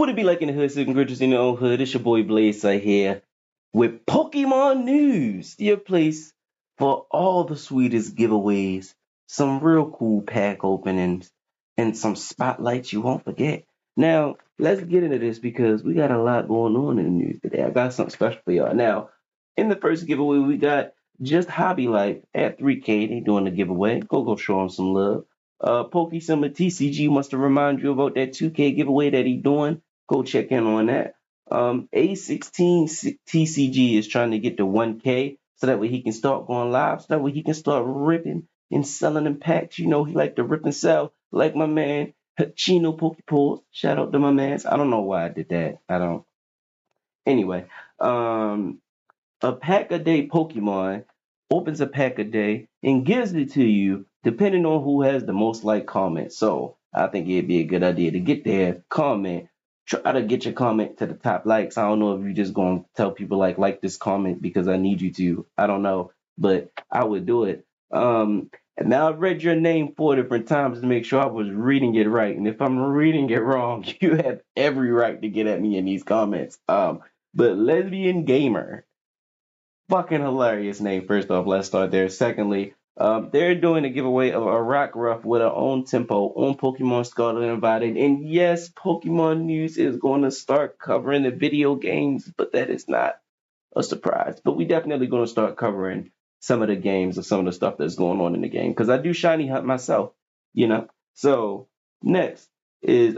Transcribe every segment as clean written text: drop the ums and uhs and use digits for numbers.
Would it be like in the hood, sitting Gritters in the old hood? It's your boy Blaze right here with Pokemon News, your place for all the sweetest giveaways, some real cool pack openings, and some spotlights you won't forget. Now, let's get into this because we got a lot going on in the news today. I got something special for y'all. Now, in the first giveaway, we got Just Hobby Life at 3K. They doing the giveaway. Go show them some love. PokeSimmer TCG wants to remind you about that 2K giveaway that he doing. Go check in on that. A16 TCG is trying to get to 1K so that way he can start going live, so that way he can start ripping and selling in packs. You know, he like to rip and sell like my man Chino Pokepools. Shout out to my mans. I don't know why I did that. I don't. Anyway, um, a pack a day Pokemon opens a pack a day and gives it to you depending on who has the most like comments. So I think it'd be a good idea to get there, comment, try to get your comment to the top likes. I don't know if you're just gonna tell people like this comment because I need you to. I don't know, but I would do it. And now I've read your name 4 different times to make sure I was reading it right. And if I'm reading it wrong, you have every right to get at me in these comments. But lesbian gamer, fucking hilarious name. First off, let's start there. Secondly, they're doing a giveaway of a Rockruff with her own tempo on Pokemon Scarlet and Violet. And yes, Pokemon News is going to start covering the video games, but that is not a surprise. But we definitely going to start covering some of the games or some of the stuff that's going on in the game because I do shiny hunt myself, you know. So next is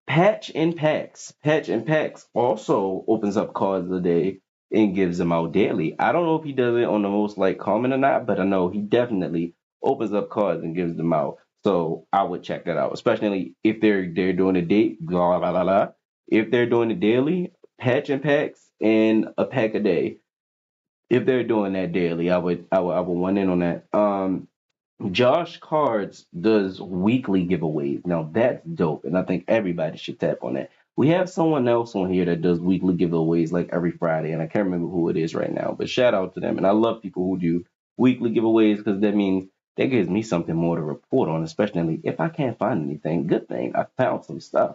Patch and Packs. Patch and Packs also opens up cards a day and gives them out daily. I don't know if he does it on the most like common or not, but I know he definitely opens up cards and gives them out. So I would check that out, especially if they're doing a date, blah blah blah blah. If they're doing it daily, Patch and Packs and a pack a day. If they're doing that daily, I would want in on that. Josh Cards does weekly giveaways. Now that's dope, and I think everybody should tap on that. We have someone else on here that does weekly giveaways like every Friday, and I can't remember who it is right now, but shout out to them. And I love people who do weekly giveaways because that means that gives me something more to report on, especially if I can't find anything. Good thing I found some stuff.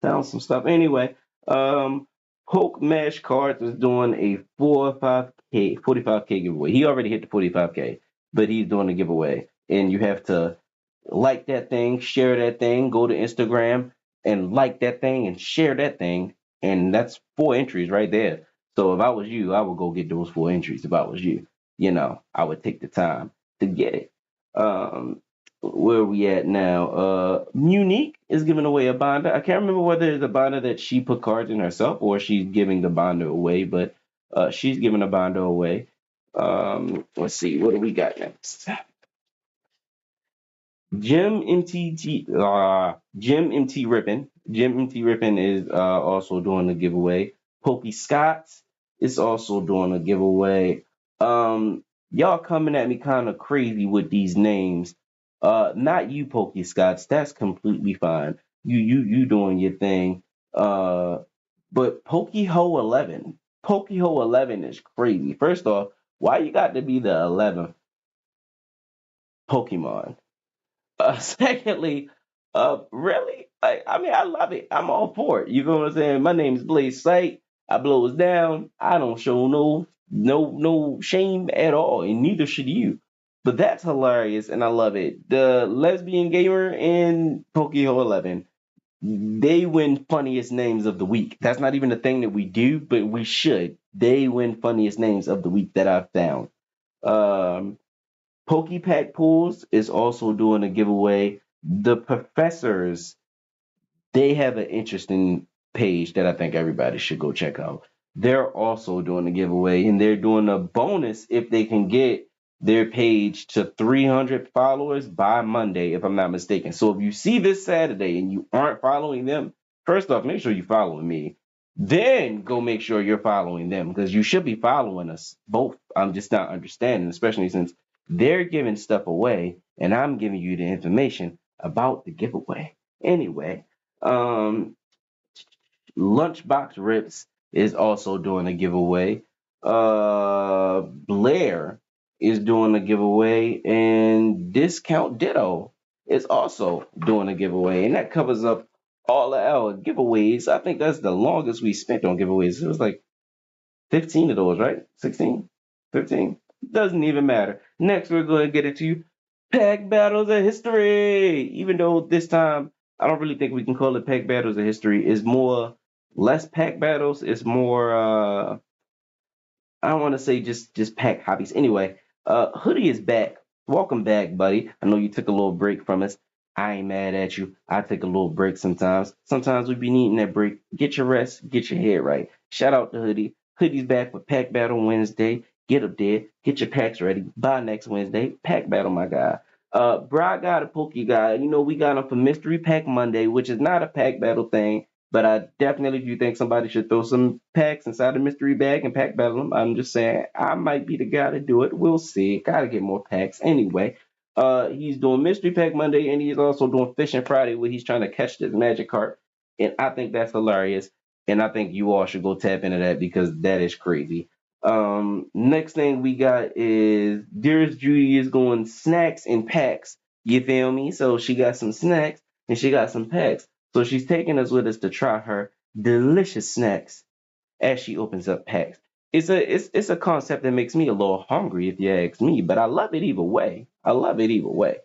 Found some stuff. Anyway, Hulk Mash Cards is doing a 45K giveaway. He already hit the 45K, but he's doing a giveaway. And you have to like that thing, share that thing, go to Instagram and like that thing and share that thing. And that's 4 entries right there. So if I was you, I would go get those 4 entries if I was you. You know, I would take the time to get it. Um, where are we at now? Munique is giving away a binder. I can't remember whether it's a binder that she put cards in herself or she's giving the binder away, but she's giving a binder away. Let's see, what do we got next? Jim MT Rippin is also doing a giveaway. Pokey Scots is also doing a giveaway. Y'all coming at me kind of crazy with these names. Not you, Pokey Scots. That's completely fine. You doing your thing. But Pokeho 11 is crazy. First off, why you got to be the 11th Pokemon? Secondly, really, I mean, I love it. I'm all for it. You know what I'm saying? My name's Blaze Sight. I blows down. I don't show no shame at all, and neither should you. But that's hilarious, and I love it. The lesbian gamer and Pokemon 11, they win funniest names of the week. That's not even a thing that we do, but we should. They win funniest names of the week that I've found. Um, PokePack Pools is also doing a giveaway. The professors, they have an interesting page that I think everybody should go check out. They're also doing a giveaway and they're doing a bonus if they can get their page to 300 followers by Monday, if I'm not mistaken. So if you see this Saturday and you aren't following them, first off, make sure you're following me. Then go make sure you're following them because you should be following us both. I'm just not understanding, especially since they're giving stuff away and I'm giving you the information about the giveaway. Anyway, um, Lunchbox Rips is also doing a giveaway. Blair is doing a giveaway, and Discount Ditto is also doing a giveaway, and that covers up all our giveaways. I think that's the longest we spent on giveaways. It was like 15 of those, right? 16, 15. Doesn't even matter. Next, we're going to get into Pack Battles of History. Even though this time, I don't really think we can call it Pack Battles of History. It's more, less Pack Battles. It's more, I don't want to say just pack hobbies. Anyway, Hoodie is back. Welcome back, buddy. I know you took a little break from us. I ain't mad at you. I take a little break sometimes. Sometimes we be needing that break. Get your rest, get your head right. Shout out to Hoodie. Hoodie's back with Pack Battle Wednesday. Get up there, get your packs ready. By next Wednesday, Pack Battle, my guy. Bri got a Pokey guy. You know, we got him for Mystery Pack Monday, which is not a pack battle thing. But I definitely do think somebody should throw some packs inside the mystery bag and pack battle them. I'm just saying I might be the guy to do it. We'll see. Gotta get more packs anyway. He's doing Mystery Pack Monday and he's also doing Fishing Friday where he's trying to catch this magic carp. And I think that's hilarious. And I think you all should go tap into that because that is crazy. Next thing we got is Dearest Judy is going snacks and packs. You feel me? So she got some snacks and she got some packs. So she's taking us with us to try her delicious snacks as she opens up packs. It's a concept that makes me a little hungry if you ask me, but I love it either way. I love it either way.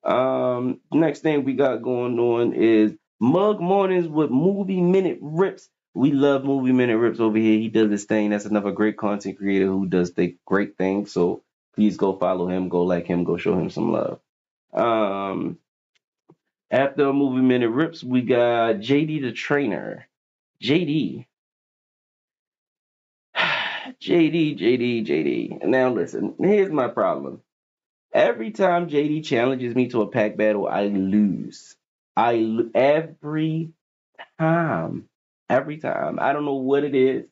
Next thing we got going on is Mug Mornings with Movie Minute Rips. We love Movie Minute Rips over here. He does this thing. That's another great content creator who does the great thing. So please go follow him, go like him, go show him some love. Um, After Movie Minute Rips, we got JD the Trainer. JD. JD. Now listen, here's my problem. Every time JD challenges me to a pack battle, I lose. Every time. Every time. I don't know what it is,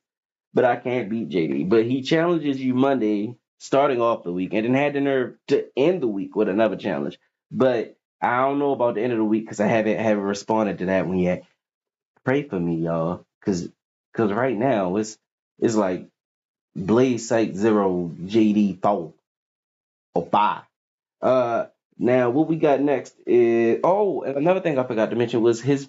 but I can't beat JD. But he challenges you Monday, starting off the week, and then had the nerve to end the week with another challenge. But I don't know about the end of the week because I haven't responded to that one yet. Pray for me, y'all, because right now it's like Blaze Site Zero JD 4 or 5. Uh, Now what we got next is, and another thing I forgot to mention was his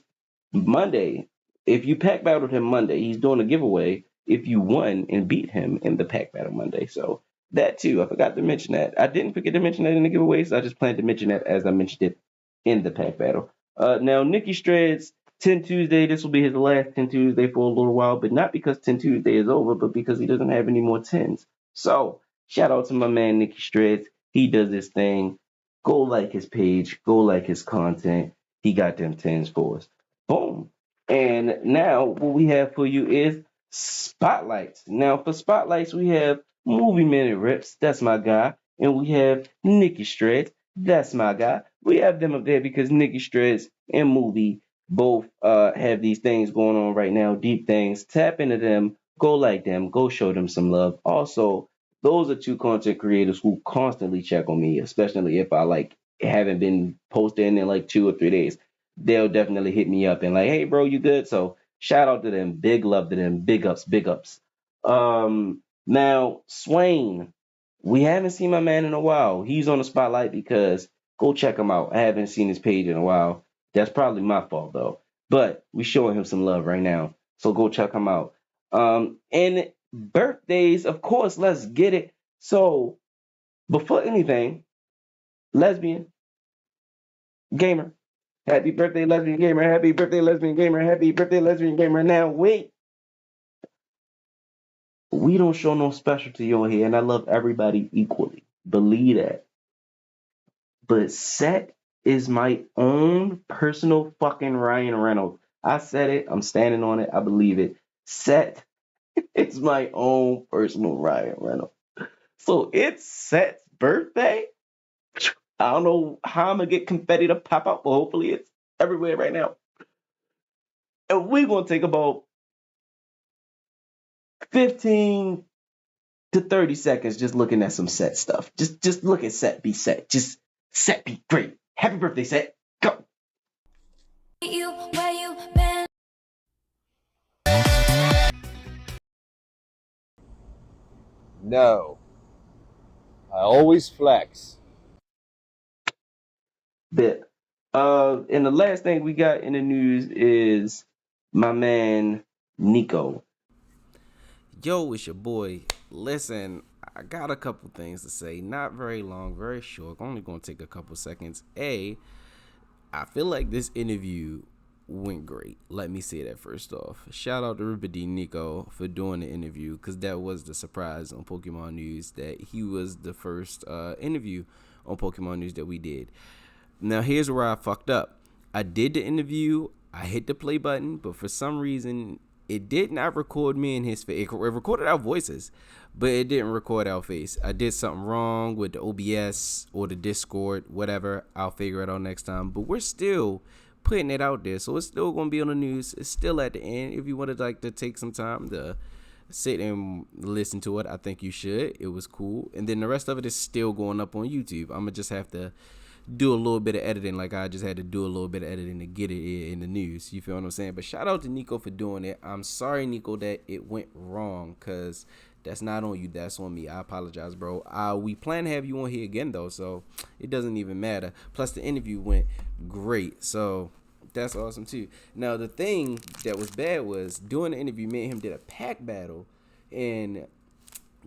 Monday. If you pack battled him Monday, he's doing a giveaway if you won and beat him in the pack battle Monday. So that too, I forgot to mention that. I didn't forget to mention that in the giveaway, so I just planned to mention that as I mentioned it in the pack battle. Now Nikki Strad's 10 Tuesday. This will be his last 10 Tuesday for a little while, but not because 10 Tuesday is over, but because he doesn't have any more 10s. So shout out to my man Nikki Strads. He does this thing. Go like his page. Go like his content. He got them 10s for us. Boom. And now what we have for you is spotlights. Now for spotlights, we have Movie Minute Rips. That's my guy. And we have Nikki Strads. That's my guy. We have them up there because Nikki Strads and Movie both have these things going on right now, deep things. Tap into them. Go like them. Go show them some love. Also, those are two content creators who constantly check on me, especially if I like haven't been posting in like 2 or 3 days. They'll definitely hit me up and like, hey bro, you good? So shout out to them, big love to them, big ups, big ups. Now Swain, we haven't seen my man in a while. He's on the spotlight because go check him out. I haven't seen his page in a while. That's probably my fault though. But we showing him some love right now. So go check him out. And birthdays, of course, let's get it. So before anything, lesbian gamer. Happy birthday, lesbian gamer. Happy birthday, lesbian gamer. Happy birthday, lesbian gamer. Now wait. We don't show no specialty on here, and I love everybody equally. Believe that. But Set is my own personal fucking Ryan Reynolds. I said it. I'm standing on it. I believe it. Set is my own personal Ryan Reynolds. So it's Set's birthday. I don't know how I'm gonna get confetti to pop out, but hopefully it's everywhere right now. And we're gonna take about 15 to 30 seconds just looking at some Set stuff. Just look at Set be Set. Just Set be great. Happy birthday, Set. Go. No. I always flex. Bit. And the last thing we got in the news is my man Nico. Yo, it's your boy. Listen, I got a couple things to say. Not very long, very short. Only gonna take a couple seconds. I feel like this interview went great. Let me say that first off. Shout out to Ripper D Nico for doing the interview, because that was the surprise on Pokemon News that he was the first interview on Pokemon News that we did. Now, here's where I fucked up. I did the interview, I hit the play button, but for some reason, it did not record me and his face. It recorded our voices, but it didn't record our face. I did something wrong with the OBS or the Discord, whatever. I'll figure it out next time. But we're still putting it out there, so it's still gonna be on the news. It's still at the end. If you wanted like to take some time to sit and listen to it, I think you should. It was cool, and then the rest of it is still going up on YouTube. I'm gonna just have to do a little bit of editing, like I just had to do a little bit of editing to get it in the news. You feel what I'm saying? But shout out to Nico for doing it. I'm sorry, Nico, that it went wrong, because that's not on you. That's on me. I apologize, bro. We plan to have you on here again, though, so it doesn't even matter. Plus, the interview went great, so that's awesome, too. Now, the thing that was bad was during the interview, me and him did a pack battle, and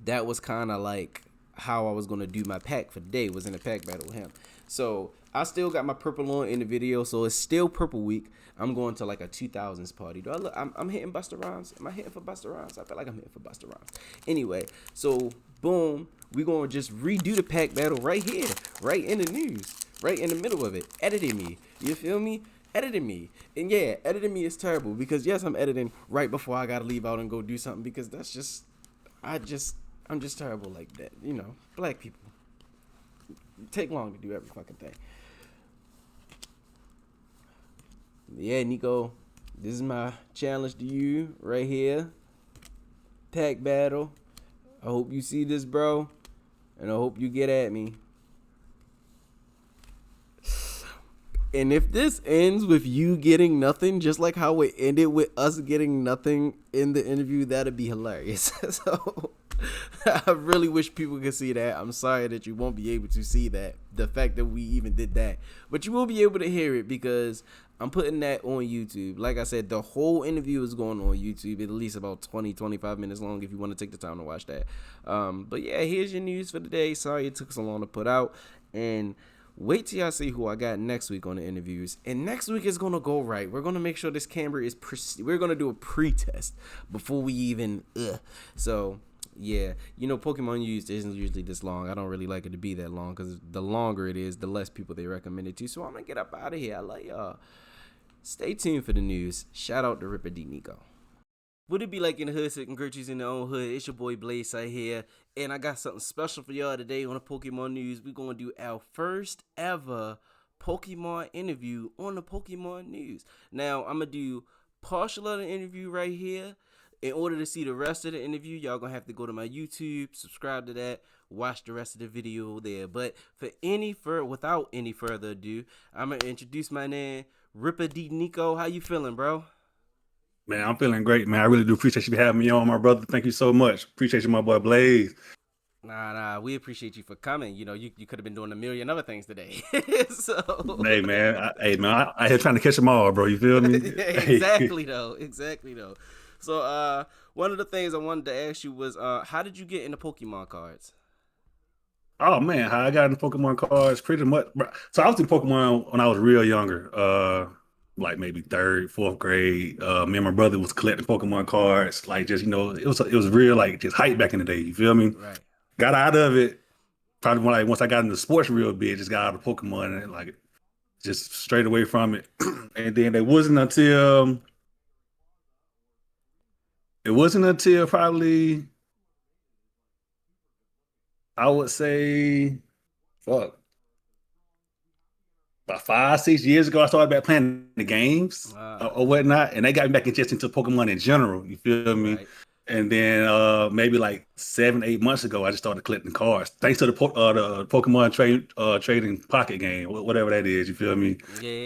that was kind of like how I was going to do my pack for the day, was in a pack battle with him. So I still got my purple on in the video, so it's still purple week. I'm going to like a 2000s party. Do I look? I'm hitting Busta Rhymes. Am I hitting for Busta Rhymes? I feel like I'm hitting for Busta Rhymes. Anyway, so boom, we gonna just redo the pack battle right here, right in the news, right in the middle of it. Editing me, you feel me? Editing me, and yeah, editing me is terrible, because yes, I'm editing right before I gotta leave out and go do something, because that's just, I'm just terrible like that. You know, black people take long to do every fucking thing. Yeah, Nico, this is my challenge to you right here. Pack battle. I hope you see this, bro, and I hope you get at me. And if this ends with you getting nothing, just like how it ended with us getting nothing in the interview, that'd be hilarious. So I really wish people could see that. I'm sorry that you won't be able to see that, the fact that we even did that. But you will be able to hear it, because I'm putting that on YouTube. Like I said, the whole interview is going on YouTube, at least about 20-25 minutes long, if you want to take the time to watch that. But yeah, here's your news for the day. Sorry it took so long to put out. And wait till y'all see who I got next week on the interviews. And next week is gonna go right. We're gonna make sure this camera is we're gonna do a pre-test before we even So yeah, you know, Pokemon News isn't usually this long. I don't really like it to be that long, because the longer it is, the less people they recommend it to. So I'm gonna get up out of here. I love y'all. Stay tuned for the news. Shout out to Ripper D Nico. Would it be like in the hood, sitting Gertrude's in the own hood? It's your boy Blaze right here, and I got something special for y'all today on the Pokemon News. We're gonna do our first ever Pokemon interview on the Pokemon News. Now I'm gonna do partial of the interview right here. In order to see the rest of the interview, y'all gonna have to go to my YouTube, subscribe to that, watch the rest of the video there. But without any further ado, I'm gonna introduce my name, Ripper D Nico. How you feeling, bro? Man, I'm feeling great, man. I really do appreciate you having me on, my brother. Thank you so much. Appreciate you, my boy Blaze. Nah, we appreciate you for coming. You know, you could have been doing a million other things today. So, Hey, man. I here trying to catch them all, bro. You feel me? Hey. exactly though. So, one of the things I wanted to ask you was, how did you get into Pokemon cards? Oh man, how I got into Pokemon cards pretty much. Bro. So I was in Pokemon when I was real younger, like maybe third, fourth grade. Me and my brother was collecting Pokemon cards, like just it was real like just hype back in the day. You feel me? Right. Got out of it probably once I got into sports real big, just got out of Pokemon and like just straight away from it. And then it wasn't until probably I would say fuck about 5, 6 years ago I started back playing the games Wow. or whatnot, and they got me back just into Pokemon in general. You feel me? Right. And then maybe like 7, 8 months ago, I just started collecting cards. Thanks to the Pokemon trading pocket game, whatever that is. You feel me?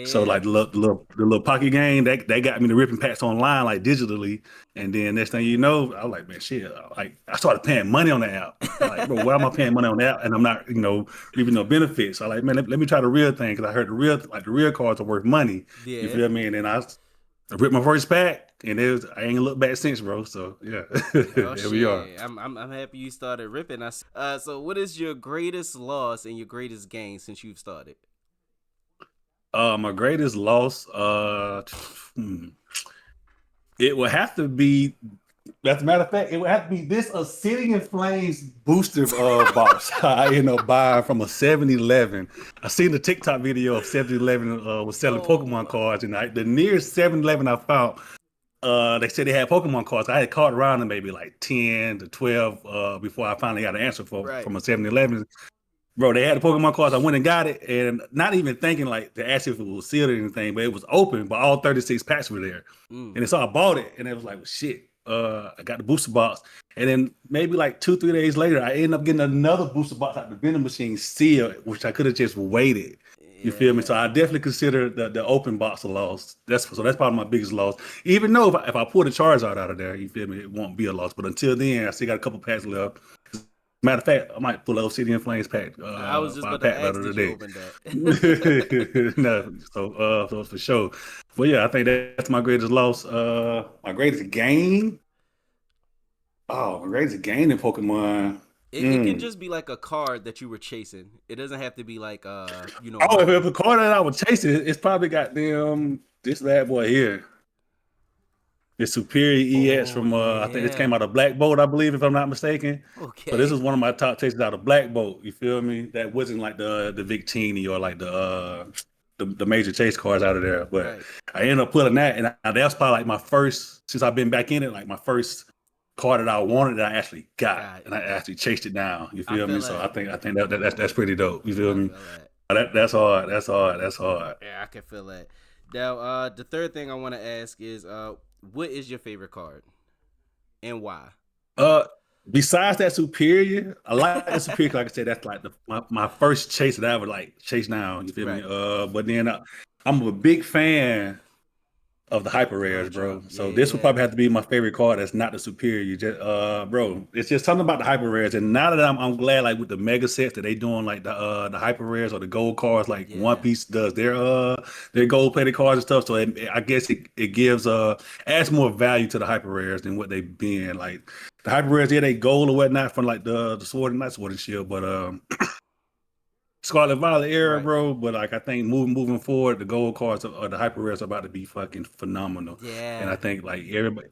So Yeah. like the little pocket game that got me the ripping packs online like digitally. And then next thing you know, I was like, man, shit. Like I started paying money on the app. Like, bro, why am I paying money on the app and I'm not, reaping no benefits? So like, man, let me try the real thing because I heard the real cards are worth money. You Yeah. feel me? And then I ripped my first pack, and I ain't looked back since, bro. So yeah, Oh there we are. shit! I'm happy you started ripping. So what is your greatest loss and your greatest gain since you've started? My greatest loss, hmm, it would have to be. As a matter of fact, it would have to be this Obsidian Flames booster box. I ended up buying from a 7-Eleven. I seen the TikTok video of 7-Eleven was selling Pokemon Oh, cards, and the nearest 7-Eleven I found, they said they had Pokemon cards. I had called around them maybe like 10 to 12 before I finally got an answer right. from a 7-Eleven. Bro, they had the Pokemon cards. I went and got it, and not even thinking like to ask if it was sealed or anything, but it was open, but all 36 packs were there. Mm. And so I bought it, and it was like, well, shit. I got the booster box, and then maybe like 2, 3 days later, I ended up getting another booster box out the vending machine sealed, which I could have just waited. You feel me? So Yeah. I definitely consider the open box a loss. That's probably my biggest loss. Even though if I pull the Charizard out of there, you feel me, it won't be a loss. But until then, I still got a couple packs left. Matter of fact, I might pull a Obsidian Flames pack, I was just 5 about to pack ask, later did you today. open that? No, so for sure. But yeah, I think that's my greatest loss. My greatest gain. Oh, my greatest gain in Pokemon. It can Mm. just be like a card that you were chasing. It doesn't have to be like Oh, if money. a card that I was chasing, it's probably got them this bad boy here. The Superior EX Oh from I think this yeah. came out of Black Bolt, I believe, if I'm not mistaken. So this Okay. is one of my top chases out of Black Bolt. You feel me? That wasn't like the Victini or like the major chase cars out of there. But Right. I ended up pulling that, and that's probably like my first since I've been back in it, like my first car that I wanted that I actually got, Got and I it. actually chased it down. You I feel me? feel So that. I think that's pretty dope. You feel I me? feel that. That's hard. That's hard. That's hard. Yeah, I can feel that. Now, the third thing I want to ask is, what is your favorite card and why? Uh, Besides that Superior, I like that Superior. Like I said, that's like my first chase that I ever like chase down. You feel me? Right. But then I'm a big fan of the hyper Of rares, bro. Drum. So this would Yeah. probably have to be my favorite card. That's not the Superior. Just bro, it's just something about the hyper rares. And now that I'm glad like with the mega sets that they doing like the hyper rares or the gold cards, like One Yeah. Piece does their gold plated cards and stuff. So I guess it gives adds more value to the hyper rares than what they've been like. The hyper rares, yeah, they gold or whatnot from like the sword and not sword and shield, but Scarlet Violet era, Right. bro. But like I think moving forward, the gold cards or the hyper rares are about to be fucking phenomenal. And I Yeah. think like everybody,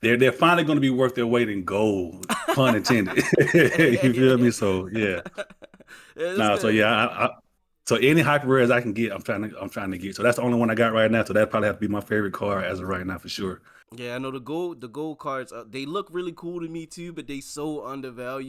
they're finally going to be worth their weight in gold, pun intended. You feel me? So yeah, It's nah. So good. yeah, so any hyper rares I can get, I'm trying to get. So that's the only one I got right now. So that probably have to be my favorite card as of right now for sure. Yeah, I know the gold cards. They look really cool to me too, but they so undervalued.